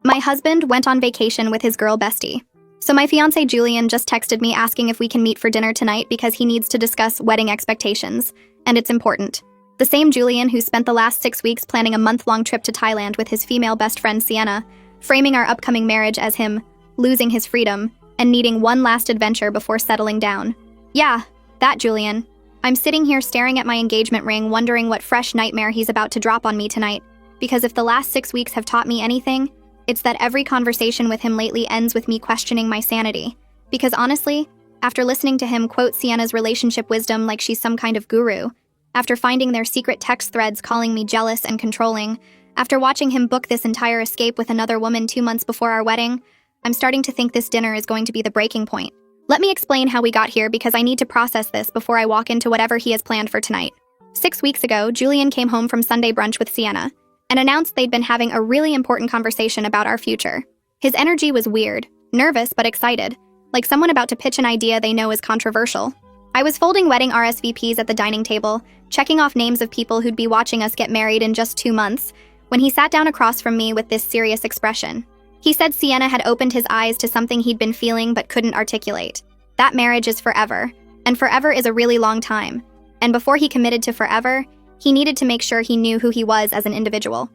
My husband went on vacation with his girl bestie. So my fiancé Julian just texted me asking if we can meet for dinner tonight because he needs to discuss wedding expectations, and it's important. The same Julian who spent the last 6 weeks planning a month-long trip to Thailand with his female best friend Sienna, framing our upcoming marriage as him losing his freedom and needing one last adventure before settling down. Yeah, that Julian. I'm sitting here staring at my engagement ring, wondering what fresh nightmare he's about to drop on me tonight, because if the last 6 weeks have taught me anything, it's that every conversation with him lately ends with me questioning my sanity. Because honestly, after listening to him quote Sienna's relationship wisdom like she's some kind of guru, after finding their secret text threads calling me jealous and controlling, after watching him book this entire escape with another woman 2 months before our wedding, I'm starting to think this dinner is going to be the breaking point. Let me explain how we got here because I need to process this before I walk into whatever he has planned for tonight. 6 weeks ago, Julian came home from Sunday brunch with Sienna and announced they'd been having a really important conversation about our future. His energy was weird, nervous but excited, like someone about to pitch an idea they know is controversial. I was folding wedding RSVPs at the dining table, checking off names of people who'd be watching us get married in just 2 months, when he sat down across from me with this serious expression. He said Sienna had opened his eyes to something he'd been feeling but couldn't articulate. That marriage is forever, and forever is a really long time. And before he committed to forever, he needed to make sure he knew who he was as an individual.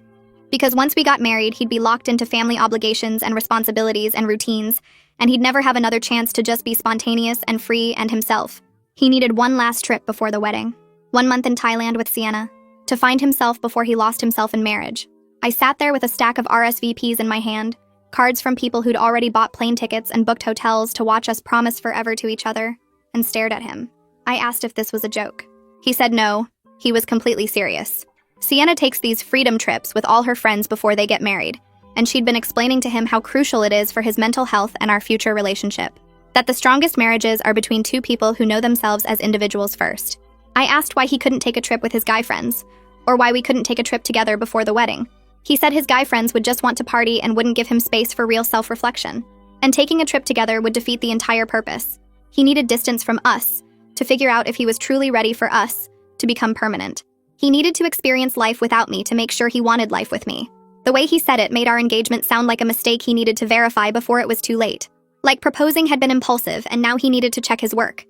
Because once we got married, he'd be locked into family obligations and responsibilities and routines, and he'd never have another chance to just be spontaneous and free and himself. He needed one last trip before the wedding. 1 month in Thailand with Sienna, to find himself before he lost himself in marriage. I sat there with a stack of RSVPs in my hand, cards from people who'd already bought plane tickets and booked hotels to watch us promise forever to each other, and stared at him. I asked if this was a joke. He said no. He was completely serious. Sienna takes these freedom trips with all her friends before they get married, and she'd been explaining to him how crucial it is for his mental health and our future relationship. That the strongest marriages are between two people who know themselves as individuals first. I asked why he couldn't take a trip with his guy friends, or why we couldn't take a trip together before the wedding. He said his guy friends would just want to party and wouldn't give him space for real self-reflection, and taking a trip together would defeat the entire purpose. He needed distance from us to figure out if he was truly ready for us to become permanent. He needed to experience life without me to make sure he wanted life with me. The way he said it made our engagement sound like a mistake he needed to verify before it was too late. Like proposing had been impulsive and now he needed to check his work.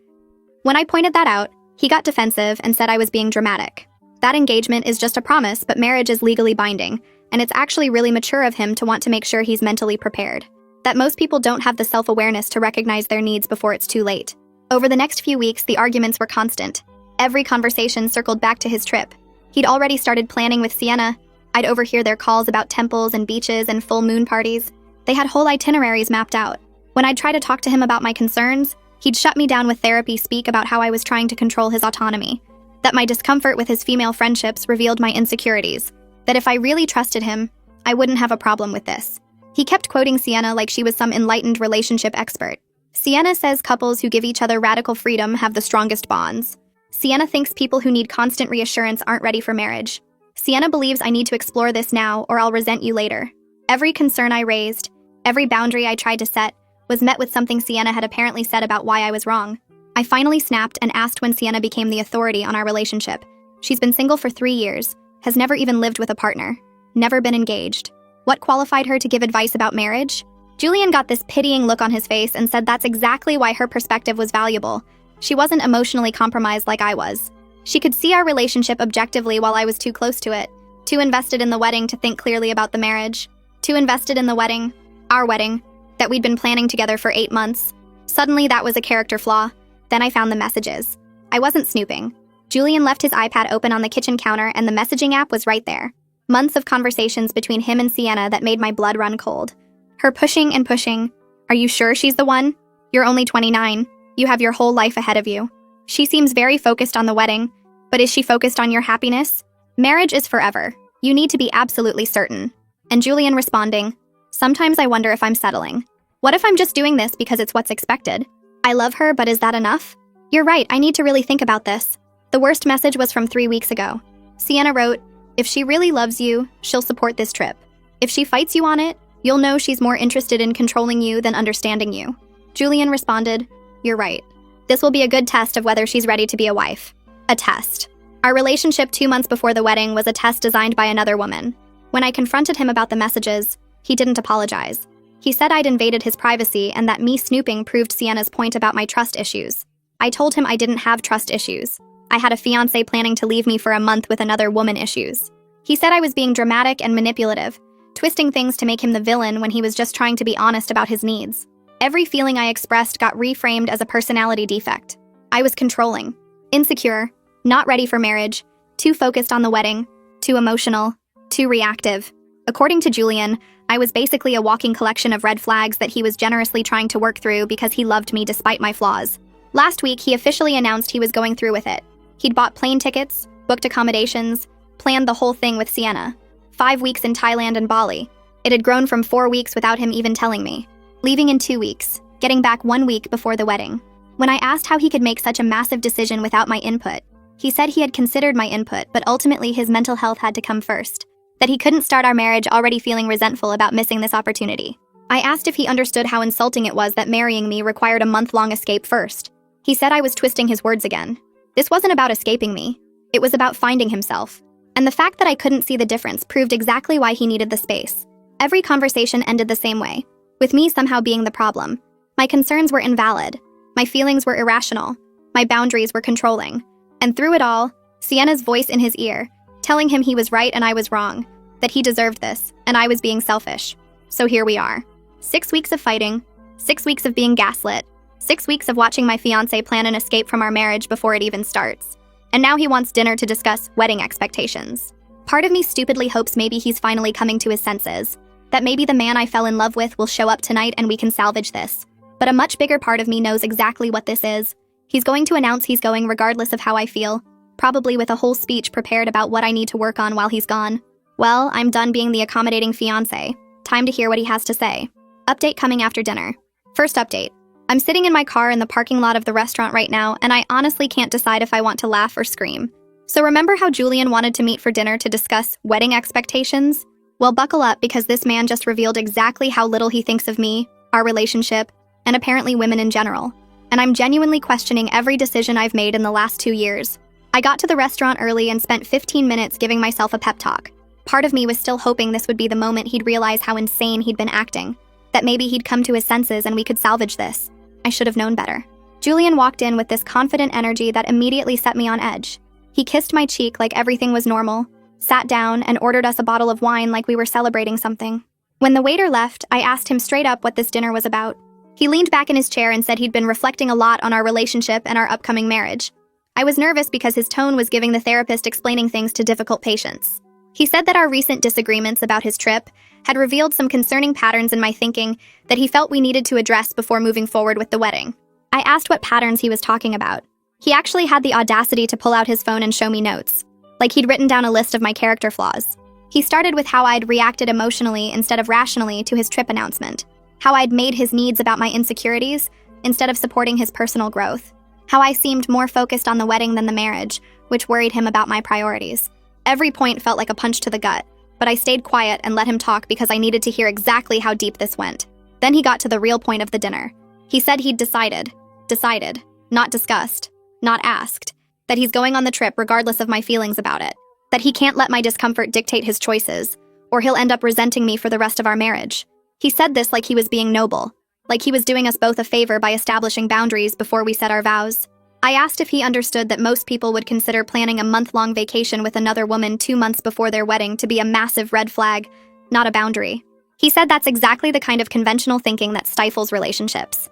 When I pointed that out, he got defensive and said I was being dramatic. That engagement is just a promise, but marriage is legally binding, and it's actually really mature of him to want to make sure he's mentally prepared. That most people don't have the self-awareness to recognize their needs before it's too late. Over the next few weeks, the arguments were constant. Every conversation circled back to his trip. He'd already started planning with Sienna. I'd overhear their calls about temples and beaches and full moon parties. They had whole itineraries mapped out. When I'd try to talk to him about my concerns, he'd shut me down with therapy speak about how I was trying to control his autonomy. That my discomfort with his female friendships revealed my insecurities. That if I really trusted him, I wouldn't have a problem with this. He kept quoting Sienna like she was some enlightened relationship expert. Sienna says couples who give each other radical freedom have the strongest bonds. Sienna thinks people who need constant reassurance aren't ready for marriage. Sienna believes I need to explore this now or I'll resent you later. Every concern I raised, every boundary I tried to set, was met with something Sienna had apparently said about why I was wrong. I finally snapped and asked when Sienna became the authority on our relationship. She's been single for 3 years, has never even lived with a partner, never been engaged. What qualified her to give advice about marriage? Julian got this pitying look on his face and said that's exactly why her perspective was valuable. She wasn't emotionally compromised like I was. She could see our relationship objectively while I was too close to it, too invested in the wedding to think clearly about the marriage, too invested in the wedding, our wedding, that we'd been planning together for 8 months. Suddenly that was a character flaw. Then I found the messages. I wasn't snooping. Julian left his iPad open on the kitchen counter and the messaging app was right there. Months of conversations between him and Sienna that made my blood run cold. Her pushing and pushing. Are you sure she's the one? You're only 29. You have your whole life ahead of you. She seems very focused on the wedding, but is she focused on your happiness? Marriage is forever. You need to be absolutely certain. And Julian responding, sometimes I wonder if I'm settling. What if I'm just doing this because it's what's expected? I love her, but is that enough? You're right, I need to really think about this. The worst message was from 3 weeks ago. Sienna wrote, if she really loves you, she'll support this trip. If she fights you on it, you'll know she's more interested in controlling you than understanding you. Julian responded, you're right. This will be a good test of whether she's ready to be a wife. A test. Our relationship 2 months before the wedding was a test designed by another woman. When I confronted him about the messages, He didn't apologize. He said I'd invaded his privacy and that me snooping proved Sienna's point about my trust issues. I told him I didn't have trust issues. I had a fiancé planning to leave me for a month with another woman issues. He said I was being dramatic and manipulative, twisting things to make him the villain when he was just trying to be honest about his needs. Every feeling I expressed got reframed as a personality defect. I was controlling, insecure, not ready for marriage, too focused on the wedding, too emotional, too reactive. According to Julian, I was basically a walking collection of red flags that he was generously trying to work through because he loved me despite my flaws. Last week, he officially announced he was going through with it. He'd bought plane tickets, booked accommodations, planned the whole thing with Sienna. 5 weeks in Thailand and Bali. It had grown from 4 weeks without him even telling me. Leaving in 2 weeks, getting back 1 week before the wedding. When I asked how he could make such a massive decision without my input, he said he had considered my input, but ultimately his mental health had to come first. That he couldn't start our marriage already feeling resentful about missing this opportunity. I asked if he understood how insulting it was that marrying me required a month-long escape first. He said I was twisting his words again. This wasn't about escaping me. It was about finding himself. And the fact that I couldn't see the difference proved exactly why he needed the space. Every conversation ended the same way, with me somehow being the problem. My concerns were invalid. My feelings were irrational. My boundaries were controlling. And through it all, Sienna's voice in his ear, telling him he was right and I was wrong, that he deserved this, and I was being selfish. So here we are. 6 weeks of fighting, 6 weeks of being gaslit, 6 weeks of watching my fiancé plan an escape from our marriage before it even starts. And now he wants dinner to discuss wedding expectations. Part of me stupidly hopes maybe he's finally coming to his senses, that maybe the man I fell in love with will show up tonight and we can salvage this. But a much bigger part of me knows exactly what this is. He's going to announce he's going regardless of how I feel, probably with a whole speech prepared about what I need to work on while he's gone. Well, I'm done being the accommodating fiancé. Time to hear what he has to say. Update coming after dinner. First update. I'm sitting in my car in the parking lot of the restaurant right now, and I honestly can't decide if I want to laugh or scream. So remember how Julian wanted to meet for dinner to discuss wedding expectations? Well, buckle up because this man just revealed exactly how little he thinks of me, our relationship, and apparently women in general. And I'm genuinely questioning every decision I've made in the last 2 years. I got to the restaurant early and spent 15 minutes giving myself a pep talk. Part of me was still hoping this would be the moment he'd realize how insane he'd been acting, that maybe he'd come to his senses and we could salvage this. I should have known better. Julian walked in with this confident energy that immediately set me on edge. He kissed my cheek like everything was normal, sat down, and ordered us a bottle of wine like we were celebrating something. When the waiter left, I asked him straight up what this dinner was about. He leaned back in his chair and said he'd been reflecting a lot on our relationship and our upcoming marriage. I was nervous because his tone was giving the therapist explaining things to difficult patients. He said that our recent disagreements about his trip had revealed some concerning patterns in my thinking that he felt we needed to address before moving forward with the wedding. I asked what patterns he was talking about. He actually had the audacity to pull out his phone and show me notes, like he'd written down a list of my character flaws. He started with how I'd reacted emotionally instead of rationally to his trip announcement, how I'd made his needs about my insecurities instead of supporting his personal growth, how I seemed more focused on the wedding than the marriage, which worried him about my priorities. Every point felt like a punch to the gut, but I stayed quiet and let him talk because I needed to hear exactly how deep this went. Then he got to the real point of the dinner. He said he'd decided, not discussed, not asked, that he's going on the trip regardless of my feelings about it, that he can't let my discomfort dictate his choices, or he'll end up resenting me for the rest of our marriage. He said this like he was being noble, like he was doing us both a favor by establishing boundaries before we said our vows. I asked if he understood that most people would consider planning a month-long vacation with another woman 2 months before their wedding to be a massive red flag, not a boundary. He said that's exactly the kind of conventional thinking that stifles relationships.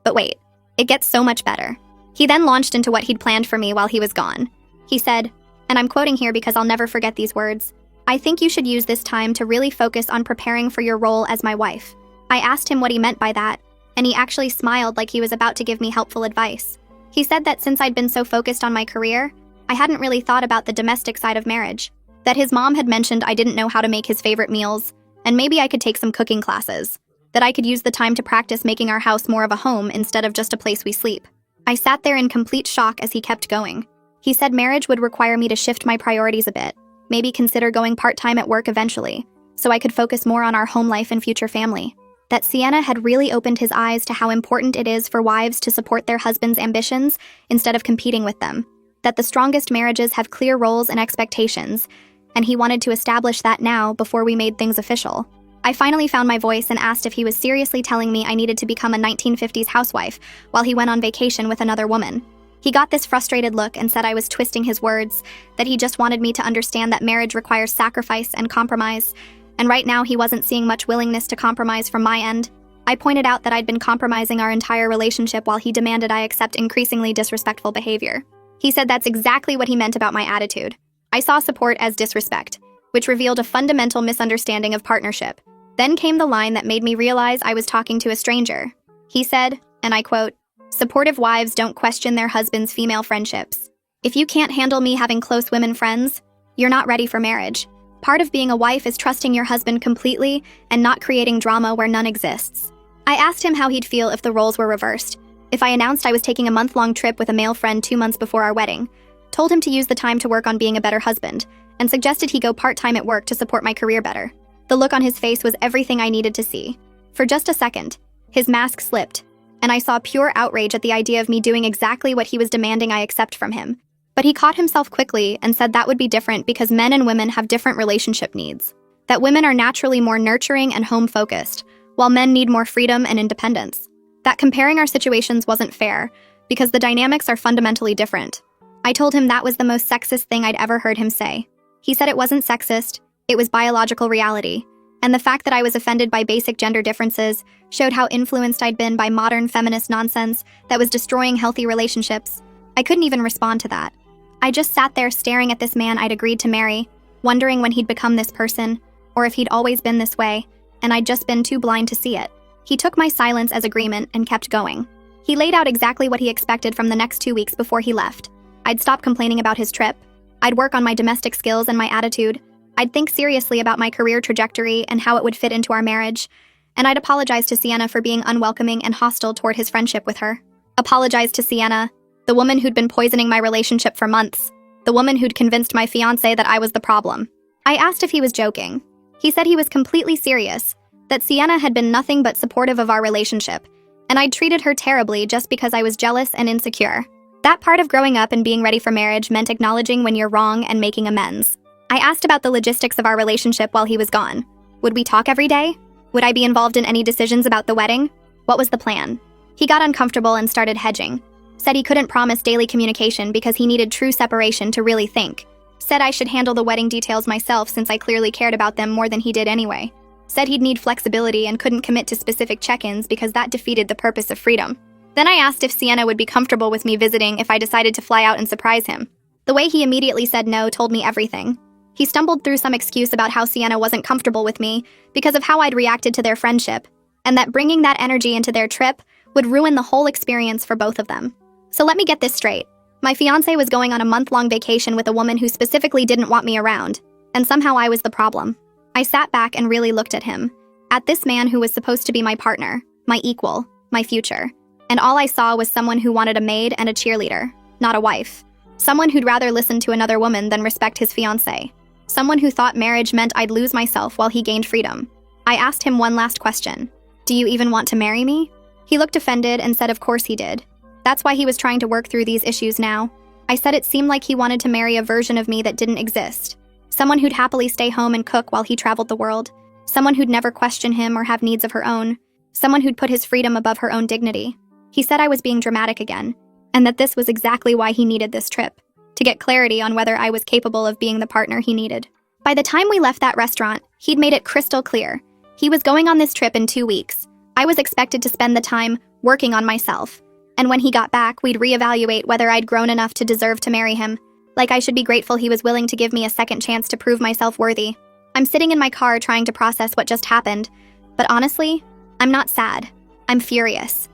But wait, it gets so much better. He then launched into what he'd planned for me while he was gone. He said, and I'm quoting here because I'll never forget these words, "I think you should use this time to really focus on preparing for your role as my wife." I asked him what he meant by that, and he actually smiled like he was about to give me helpful advice. He said that since I'd been so focused on my career, I hadn't really thought about the domestic side of marriage, that his mom had mentioned I didn't know how to make his favorite meals, and maybe I could take some cooking classes, that I could use the time to practice making our house more of a home instead of just a place we sleep. I sat there in complete shock as he kept going. He said marriage would require me to shift my priorities a bit, maybe consider going part-time at work eventually, so I could focus more on our home life and future family. That Sienna had really opened his eyes to how important it is for wives to support their husbands' ambitions instead of competing with them. That the strongest marriages have clear roles and expectations, and he wanted to establish that now before we made things official. I finally found my voice and asked if he was seriously telling me I needed to become a 1950s housewife while he went on vacation with another woman. He got this frustrated look and said I was twisting his words, that he just wanted me to understand that marriage requires sacrifice and compromise, and right now he wasn't seeing much willingness to compromise from my end. I pointed out that I'd been compromising our entire relationship while he demanded I accept increasingly disrespectful behavior. He said that's exactly what he meant about my attitude. I saw support as disrespect, which revealed a fundamental misunderstanding of partnership. Then came the line that made me realize I was talking to a stranger. He said, and I quote, "Supportive wives don't question their husband's female friendships. If you can't handle me having close women friends, you're not ready for marriage. Part of being a wife is trusting your husband completely and not creating drama where none exists." I asked him how he'd feel if the roles were reversed, if I announced I was taking a month-long trip with a male friend 2 months before our wedding, told him to use the time to work on being a better husband, and suggested he go part-time at work to support my career better. The look on his face was everything I needed to see. For just a second, his mask slipped, and I saw pure outrage at the idea of me doing exactly what he was demanding I accept from him. But he caught himself quickly and said that would be different because men and women have different relationship needs. That women are naturally more nurturing and home-focused, while men need more freedom and independence. That comparing our situations wasn't fair, because the dynamics are fundamentally different. I told him that was the most sexist thing I'd ever heard him say. He said it wasn't sexist, it was biological reality, and the fact that I was offended by basic gender differences showed how influenced I'd been by modern feminist nonsense that was destroying healthy relationships. I couldn't even respond to that. I just sat there staring at this man I'd agreed to marry, wondering when he'd become this person, or if he'd always been this way, and I'd just been too blind to see it. He took my silence as agreement and kept going. He laid out exactly what he expected from the next 2 weeks before he left. I'd stop complaining about his trip. I'd work on my domestic skills and my attitude. I'd think seriously about my career trajectory and how it would fit into our marriage. And I'd apologize to Sienna for being unwelcoming and hostile toward his friendship with her. Apologize to Sienna, the woman who'd been poisoning my relationship for months. The woman who'd convinced my fiancé that I was the problem. I asked if he was joking. He said he was completely serious, that Sienna had been nothing but supportive of our relationship, and I'd treated her terribly just because I was jealous and insecure. That part of growing up and being ready for marriage meant acknowledging when you're wrong and making amends. I asked about the logistics of our relationship while he was gone. Would we talk every day? Would I be involved in any decisions about the wedding? What was the plan? He got uncomfortable and started hedging. Said he couldn't promise daily communication because he needed true separation to really think. Said I should handle the wedding details myself since I clearly cared about them more than he did anyway. Said he'd need flexibility and couldn't commit to specific check-ins because that defeated the purpose of freedom. Then I asked if Sienna would be comfortable with me visiting if I decided to fly out and surprise him. The way he immediately said no told me everything. He stumbled through some excuse about how Sienna wasn't comfortable with me because of how I'd reacted to their friendship, and that bringing that energy into their trip would ruin the whole experience for both of them. So let me get this straight. My fiancé was going on a month-long vacation with a woman who specifically didn't want me around, and somehow I was the problem. I sat back and really looked at him, at this man who was supposed to be my partner, my equal, my future, and all I saw was someone who wanted a maid and a cheerleader, not a wife. Someone who'd rather listen to another woman than respect his fiancé. Someone who thought marriage meant I'd lose myself while he gained freedom. I asked him one last question. Do you even want to marry me? He looked offended and said of course he did. That's why he was trying to work through these issues now. I said it seemed like he wanted to marry a version of me that didn't exist. Someone who'd happily stay home and cook while he traveled the world. Someone who'd never question him or have needs of her own. Someone who'd put his freedom above her own dignity. He said I was being dramatic again, and that this was exactly why he needed this trip, to get clarity on whether I was capable of being the partner he needed. By the time we left that restaurant, he'd made it crystal clear. He was going on this trip in 2 weeks. I was expected to spend the time working on myself. And when he got back, we'd reevaluate whether I'd grown enough to deserve to marry him. Like I should be grateful he was willing to give me a second chance to prove myself worthy. I'm sitting in my car trying to process what just happened. But honestly, I'm not sad. I'm furious.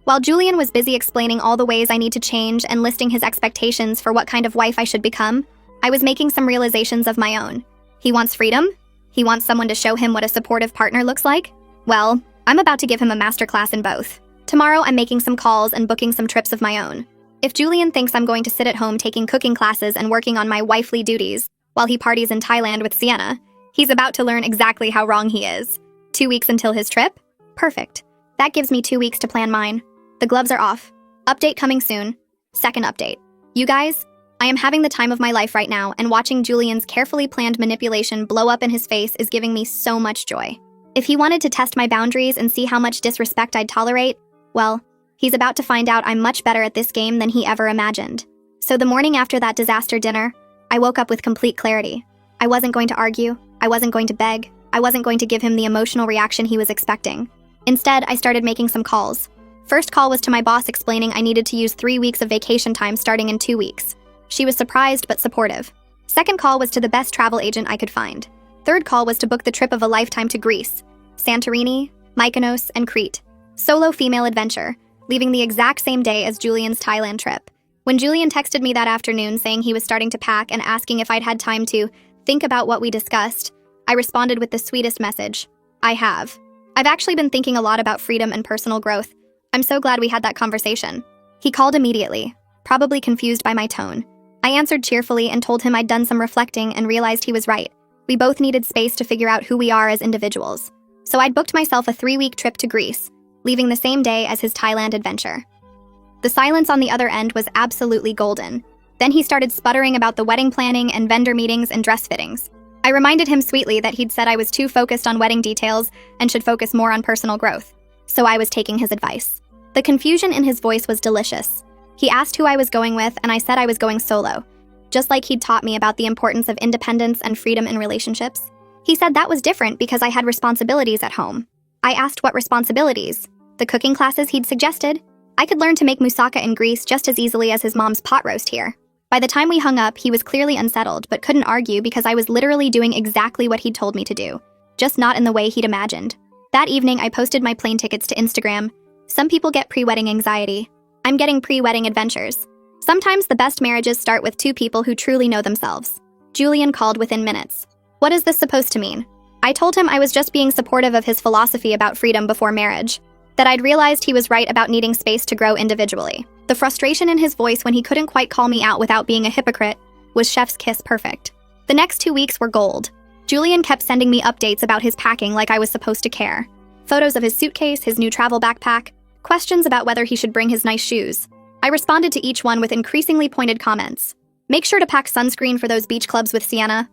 While Julian was busy explaining all the ways I need to change and listing his expectations for what kind of wife I should become, I was making some realizations of my own. He wants freedom? He wants someone to show him what a supportive partner looks like? Well, I'm about to give him a masterclass in both. Tomorrow I'm making some calls and booking some trips of my own. If Julian thinks I'm going to sit at home taking cooking classes and working on my wifely duties while he parties in Thailand with Sienna, he's about to learn exactly how wrong he is. 2 weeks until his trip? Perfect. That gives me 2 weeks to plan mine. The gloves are off. Update coming soon. Second update. You guys, I am having the time of my life right now, and watching Julian's carefully planned manipulation blow up in his face is giving me so much joy. If he wanted to test my boundaries and see how much disrespect I'd tolerate, well, he's about to find out I'm much better at this game than he ever imagined. So the morning after that disaster dinner, I woke up with complete clarity. I wasn't going to argue, I wasn't going to beg, I wasn't going to give him the emotional reaction he was expecting. Instead, I started making some calls. First call was to my boss explaining I needed to use 3 weeks of vacation time starting in 2 weeks. She was surprised but supportive. Second call was to the best travel agent I could find. Third call was to book the trip of a lifetime to Greece, Santorini, Mykonos, and Crete. Solo female adventure, leaving the exact same day as Julian's Thailand trip. When Julian texted me that afternoon saying he was starting to pack and asking if I'd had time to think about what we discussed, I responded with the sweetest message. I have. I've actually been thinking a lot about freedom and personal growth. I'm so glad we had that conversation. He called immediately, probably confused by my tone. I answered cheerfully and told him I'd done some reflecting and realized he was right. We both needed space to figure out who we are as individuals. So I'd booked myself a 3-week trip to Greece, leaving the same day as his Thailand adventure. The silence on the other end was absolutely golden. Then he started sputtering about the wedding planning and vendor meetings and dress fittings. I reminded him sweetly that he'd said I was too focused on wedding details and should focus more on personal growth. So I was taking his advice. The confusion in his voice was delicious. He asked who I was going with, and I said I was going solo, just like he'd taught me about the importance of independence and freedom in relationships. He said that was different because I had responsibilities at home. I asked what responsibilities. The cooking classes he'd suggested. I could learn to make moussaka in Greece just as easily as his mom's pot roast here. By the time we hung up, he was clearly unsettled, but couldn't argue because I was literally doing exactly what he'd told me to do, just not in the way he'd imagined. That evening, I posted my plane tickets to Instagram. Some people get pre-wedding anxiety. I'm getting pre-wedding adventures. Sometimes the best marriages start with 2 people who truly know themselves. Julian called within minutes. What is this supposed to mean? I told him I was just being supportive of his philosophy about freedom before marriage, that I'd realized he was right about needing space to grow individually. The frustration in his voice when he couldn't quite call me out without being a hypocrite was chef's kiss perfect. The next 2 weeks were gold. Julian kept sending me updates about his packing like I was supposed to care. Photos of his suitcase, his new travel backpack, questions about whether he should bring his nice shoes. I responded to each one with increasingly pointed comments. Make sure to pack sunscreen for those beach clubs with Sienna.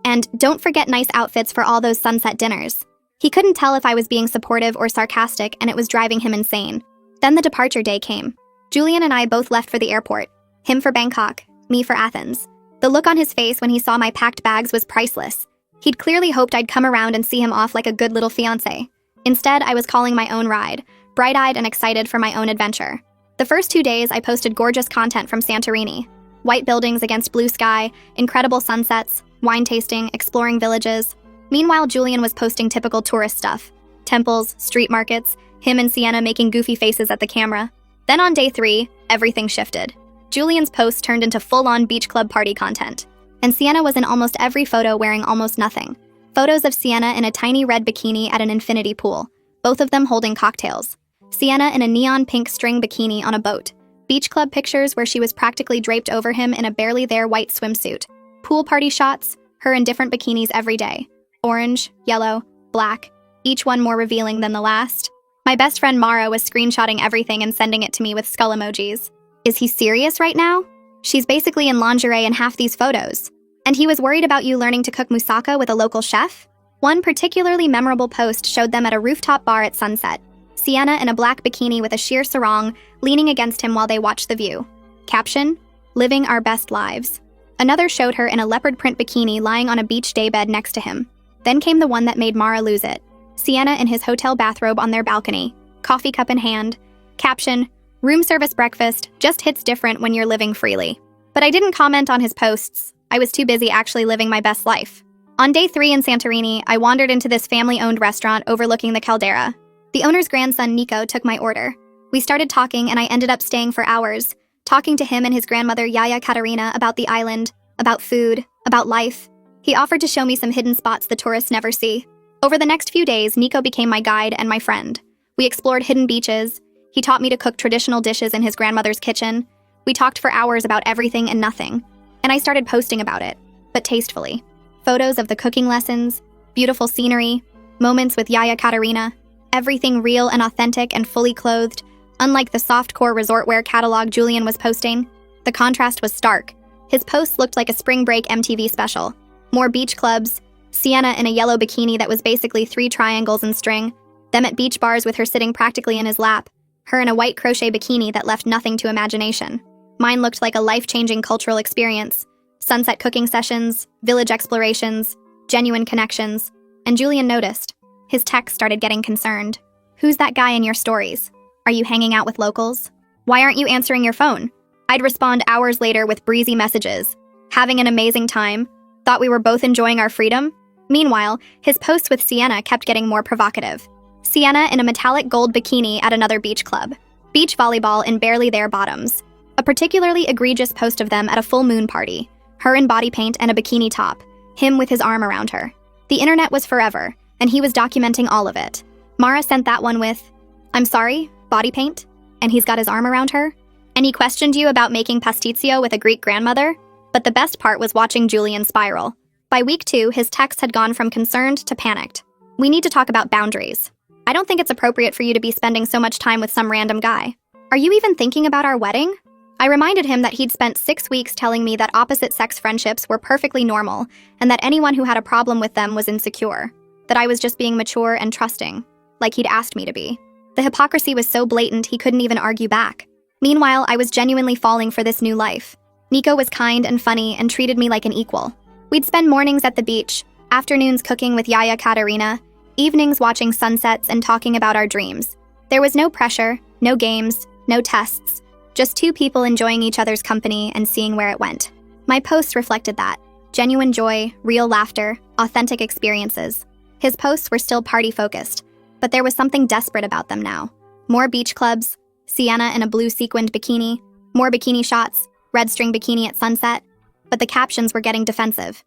And don't forget nice outfits for all those sunset dinners. He couldn't tell if I was being supportive or sarcastic, and it was driving him insane. Then the departure day came. Julian and I both left for the airport. Him for Bangkok, me for Athens. The look on his face when he saw my packed bags was priceless. He'd clearly hoped I'd come around and see him off like a good little fiancé. Instead, I was calling my own ride, bright-eyed and excited for my own adventure. The first 2 days, I posted gorgeous content from Santorini. White buildings against blue sky, incredible sunsets, wine tasting, exploring villages. Meanwhile, Julian was posting typical tourist stuff. Temples, street markets, him and Sienna making goofy faces at the camera. Then on day 3, everything shifted. Julian's posts turned into full-on beach club party content. And Sienna was in almost every photo wearing almost nothing. Photos of Sienna in a tiny red bikini at an infinity pool, both of them holding cocktails. Sienna in a neon pink string bikini on a boat. Beach club pictures where she was practically draped over him in a barely there white swimsuit. Pool party shots, her in different bikinis every day. Orange, yellow, black, each one more revealing than the last. My best friend Mara was screenshotting everything and sending it to me with skull emojis. Is he serious right now? She's basically in lingerie in half these photos. And he was worried about you learning to cook moussaka with a local chef? One particularly memorable post showed them at a rooftop bar at sunset. Sienna in a black bikini with a sheer sarong, leaning against him while they watched the view. Caption, living our best lives. Another showed her in a leopard print bikini lying on a beach daybed next to him. Then came the one that made Mara lose it. Sienna in his hotel bathrobe on their balcony, coffee cup in hand. Caption, room service breakfast just hits different when you're living freely. But I didn't comment on his posts. I was too busy actually living my best life. On day 3 in Santorini, I wandered into this family-owned restaurant overlooking the caldera. The owner's grandson, Nico, took my order. We started talking, and I ended up staying for hours, talking to him and his grandmother, Yaya Katerina, about the island, about food, about life. He offered to show me some hidden spots the tourists never see. Over the next few days, Nico became my guide and my friend. We explored hidden beaches. He taught me to cook traditional dishes in his grandmother's kitchen. We talked for hours about everything and nothing. And I started posting about it, but tastefully. Photos of the cooking lessons, beautiful scenery, moments with Yaya Katerina, everything real and authentic and fully clothed, unlike the softcore resort wear catalog Julian was posting. The contrast was stark. His posts looked like a spring break MTV special. More beach clubs, Sienna in a yellow bikini that was basically 3 triangles in string, them at beach bars with her sitting practically in his lap, her in a white crochet bikini that left nothing to imagination. Mine looked like a life-changing cultural experience. Sunset cooking sessions, village explorations, genuine connections. And Julian noticed. His text started getting concerned. Who's that guy in your stories? Are you hanging out with locals? Why aren't you answering your phone? I'd respond hours later with breezy messages. Having an amazing time? Thought we were both enjoying our freedom? Meanwhile, his posts with Sienna kept getting more provocative. Sienna in a metallic gold bikini at another beach club. Beach volleyball in barely their bottoms. A particularly egregious post of them at a full moon party. Her in body paint and a bikini top. Him with his arm around her. The internet was forever, and he was documenting all of it. Mara sent that one with, "I'm sorry, body paint?" And he's got his arm around her? And he questioned you about making pasticcio with a Greek grandmother? But the best part was watching Julian spiral. By week 2, his texts had gone from concerned to panicked. We need to talk about boundaries. I don't think it's appropriate for you to be spending so much time with some random guy. Are you even thinking about our wedding? I reminded him that he'd spent 6 weeks telling me that opposite-sex friendships were perfectly normal and that anyone who had a problem with them was insecure. That I was just being mature and trusting, like he'd asked me to be. The hypocrisy was so blatant he couldn't even argue back. Meanwhile, I was genuinely falling for this new life. Nico was kind and funny and treated me like an equal. We'd spend mornings at the beach, afternoons cooking with Yaya Katerina, evenings watching sunsets and talking about our dreams. There was no pressure, no games, no tests, just 2 people enjoying each other's company and seeing where it went. My posts reflected that. Genuine joy, real laughter, authentic experiences. His posts were still party-focused, but there was something desperate about them now. More beach clubs, Sienna in a blue sequined bikini, more bikini shots, red string bikini at sunset, but the captions were getting defensive.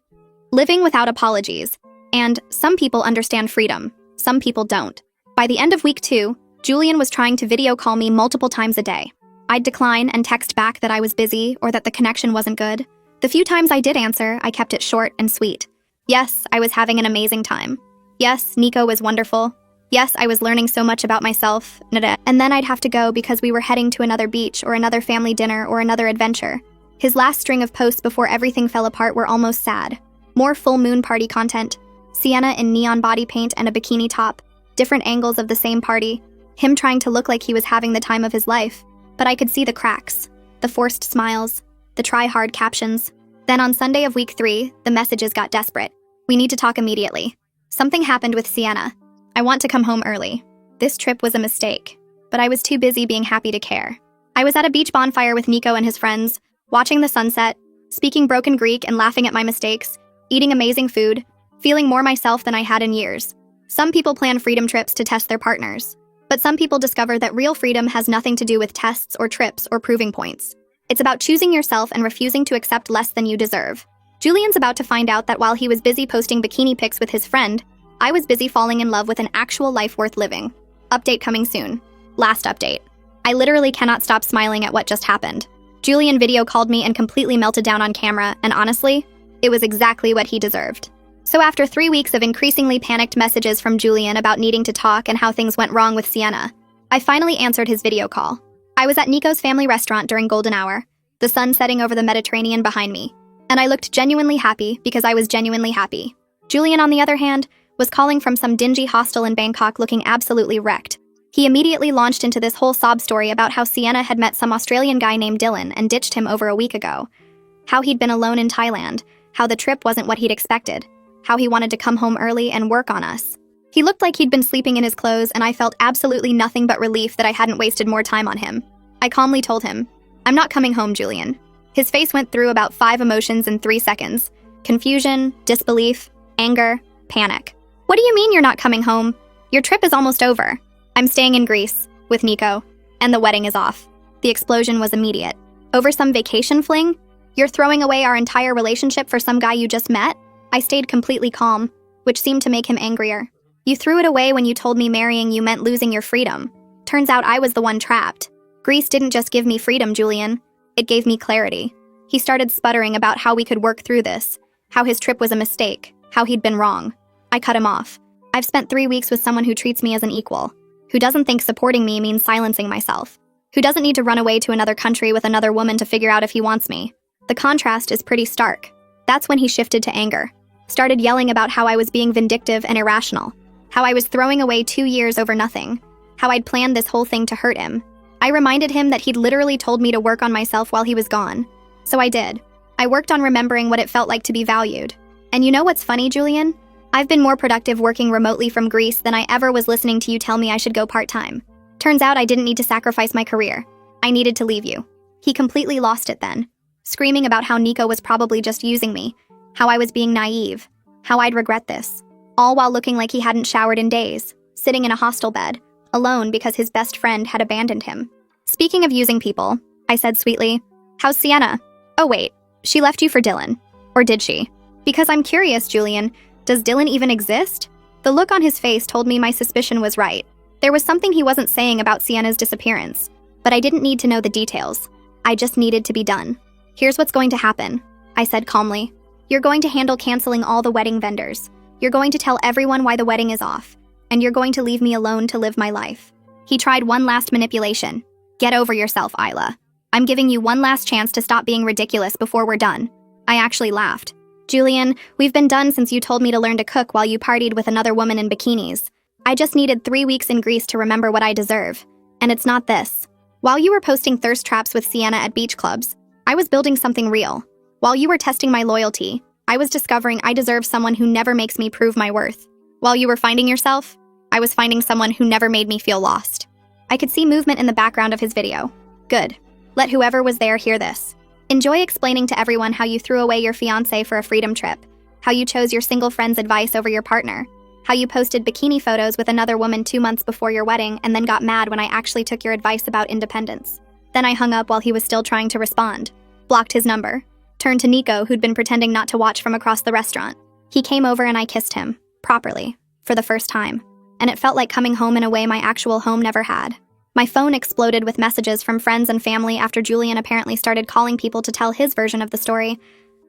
Living without apologies, and some people understand freedom, some people don't. By the end of week 2, Julian was trying to video call me multiple times a day. I'd decline and text back that I was busy or that the connection wasn't good. The few times I did answer, I kept it short and sweet. Yes, I was having an amazing time. Yes, Nico was wonderful. Yes, I was learning so much about myself, and then I'd have to go because we were heading to another beach or another family dinner or another adventure. His last string of posts before everything fell apart were almost sad. More full moon party content. Sienna in neon body paint and a bikini top. Different angles of the same party. Him trying to look like he was having the time of his life. But I could see the cracks, the forced smiles, the try-hard captions. Then on Sunday of week 3, the messages got desperate. We need to talk immediately. Something happened with Sienna. I want to come home early. This trip was a mistake, but I was too busy being happy to care. I was at a beach bonfire with Nico and his friends, watching the sunset, speaking broken Greek and laughing at my mistakes, eating amazing food, feeling more myself than I had in years. Some people plan freedom trips to test their partners. But some people discover that real freedom has nothing to do with tests or trips or proving points. It's about choosing yourself and refusing to accept less than you deserve. Julian's about to find out that while he was busy posting bikini pics with his friend, I was busy falling in love with an actual life worth living. Update coming soon. Last update. I literally cannot stop smiling at what just happened. Julian video called me and completely melted down on camera, and honestly, it was exactly what he deserved. So after 3 weeks of increasingly panicked messages from Julian about needing to talk and how things went wrong with Sienna, I finally answered his video call. I was at Nico's family restaurant during golden hour, the sun setting over the Mediterranean behind me, and I looked genuinely happy because I was genuinely happy. Julian, on the other hand, was calling from some dingy hostel in Bangkok looking absolutely wrecked. He immediately launched into this whole sob story about how Sienna had met some Australian guy named Dylan and ditched him over a week ago, how he'd been alone in Thailand, how the trip wasn't what he'd expected, how he wanted to come home early and work on us. He looked like he'd been sleeping in his clothes, and I felt absolutely nothing but relief that I hadn't wasted more time on him. I calmly told him, "I'm not coming home, Julian." His face went through about 5 emotions in 3 seconds. Confusion, disbelief, anger, panic. "What do you mean you're not coming home? Your trip is almost over. I'm staying in Greece, with Nico, and the wedding is off." The explosion was immediate. "Over some vacation fling? You're throwing away our entire relationship for some guy you just met?" I stayed completely calm, which seemed to make him angrier. "You threw it away when you told me marrying you meant losing your freedom. Turns out I was the one trapped. Greece didn't just give me freedom, Julian. It gave me clarity." He started sputtering about how we could work through this, how his trip was a mistake, how he'd been wrong. I cut him off. I've spent 3 weeks with someone who treats me as an equal, who doesn't think supporting me means silencing myself, who doesn't need to run away to another country with another woman to figure out if he wants me. The contrast is pretty stark. That's when he shifted to anger. Started yelling about how I was being vindictive and irrational, how I was throwing away 2 years over nothing, how I'd planned this whole thing to hurt him. I reminded him that he'd literally told me to work on myself while he was gone. So I did. I worked on remembering what it felt like to be valued. And you know what's funny, Julian? I've been more productive working remotely from Greece than I ever was listening to you tell me I should go part-time. Turns out I didn't need to sacrifice my career. I needed to leave you. He completely lost it then, screaming about how Nico was probably just using me, how I was being naive, how I'd regret this, all while looking like he hadn't showered in days, sitting in a hostel bed, alone because his best friend had abandoned him. Speaking of using people, I said sweetly, how's Sienna? Oh wait, she left you for Dylan. Or did she? Because I'm curious, Julian, does Dylan even exist? The look on his face told me my suspicion was right. There was something he wasn't saying about Sienna's disappearance, but I didn't need to know the details. I just needed to be done. Here's what's going to happen, I said calmly. You're going to handle canceling all the wedding vendors. You're going to tell everyone why the wedding is off, and you're going to leave me alone to live my life. He tried one last manipulation. Get over yourself, Isla. I'm giving you one last chance to stop being ridiculous before we're done. I actually laughed. Julian, we've been done since you told me to learn to cook while you partied with another woman in bikinis. I just needed 3 weeks in Greece to remember what I deserve. And it's not this. While you were posting thirst traps with Sienna at beach clubs, I was building something real. While you were testing my loyalty, I was discovering I deserve someone who never makes me prove my worth. While you were finding yourself, I was finding someone who never made me feel lost. I could see movement in the background of his video. Good. Let whoever was there hear this. Enjoy explaining to everyone how you threw away your fiancé for a freedom trip, how you chose your single friend's advice over your partner, how you posted bikini photos with another woman 2 months before your wedding and then got mad when I actually took your advice about independence. Then I hung up while he was still trying to respond, blocked his number, turned to Nico, who'd been pretending not to watch from across the restaurant. He came over and I kissed him, properly, for the first time, and it felt like coming home in a way my actual home never had. My phone exploded with messages from friends and family after Julian apparently started calling people to tell his version of the story.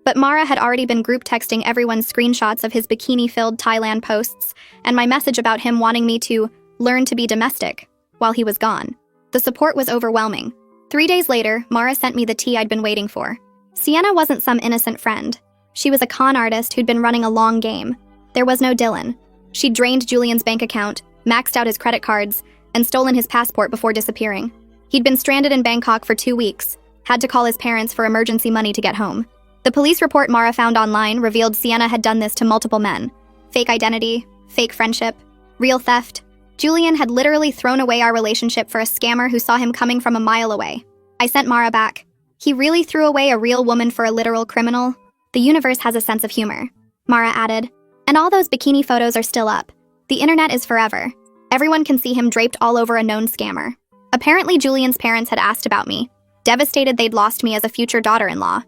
But Mara had already been group texting everyone screenshots of his bikini-filled Thailand posts and my message about him wanting me to learn to be domestic while he was gone. The support was overwhelming. 3 days later, Mara sent me the tea I'd been waiting for. Sienna wasn't some innocent friend. She was a con artist who'd been running a long game. There was no Dylan. She'd drained Julian's bank account, maxed out his credit cards, and stolen his passport before disappearing. He'd been stranded in Bangkok for 2 weeks, had to call his parents for emergency money to get home. The police report Mara found online revealed Sienna had done this to multiple men. Fake identity, fake friendship, real theft. Julian had literally thrown away our relationship for a scammer who saw him coming from a mile away. I sent Mara back. He really threw away a real woman for a literal criminal? The universe has a sense of humor, Mara added. And all those bikini photos are still up. The internet is forever. Everyone can see him draped all over a known scammer. Apparently, Julian's parents had asked about me, devastated they'd lost me as a future daughter-in-law.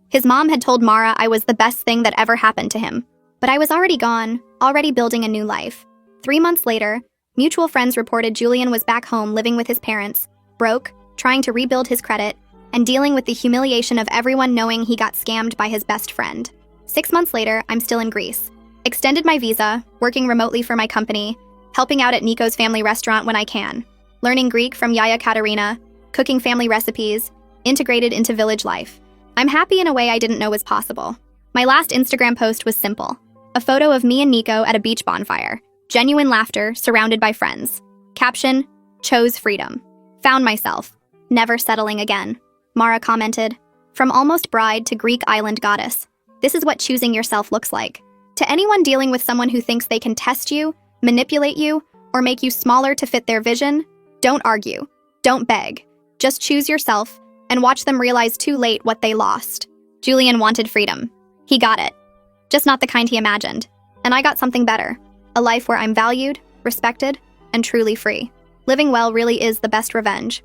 His mom had told Mara I was the best thing that ever happened to him. But I was already gone, already building a new life. 3 months later, mutual friends reported Julian was back home living with his parents, broke, trying to rebuild his credit, and dealing with the humiliation of everyone knowing he got scammed by his best friend. 6 months later, I'm still in Greece. Extended my visa, working remotely for my company, helping out at Nico's family restaurant when I can, learning Greek from Yaya Katerina, cooking family recipes, integrated into village life. I'm happy in a way I didn't know was possible. My last Instagram post was simple. A photo of me and Nico at a beach bonfire. Genuine laughter, surrounded by friends. Caption, chose freedom. Found myself. Never settling again. Mara commented, from almost bride to Greek island goddess. This is what choosing yourself looks like. To anyone dealing with someone who thinks they can test you, manipulate you, or make you smaller to fit their vision, don't argue. Don't beg. Just choose yourself and watch them realize too late what they lost. Julian wanted freedom. He got it. Just not the kind he imagined. And I got something better. A life where I'm valued, respected, and truly free. Living well really is the best revenge.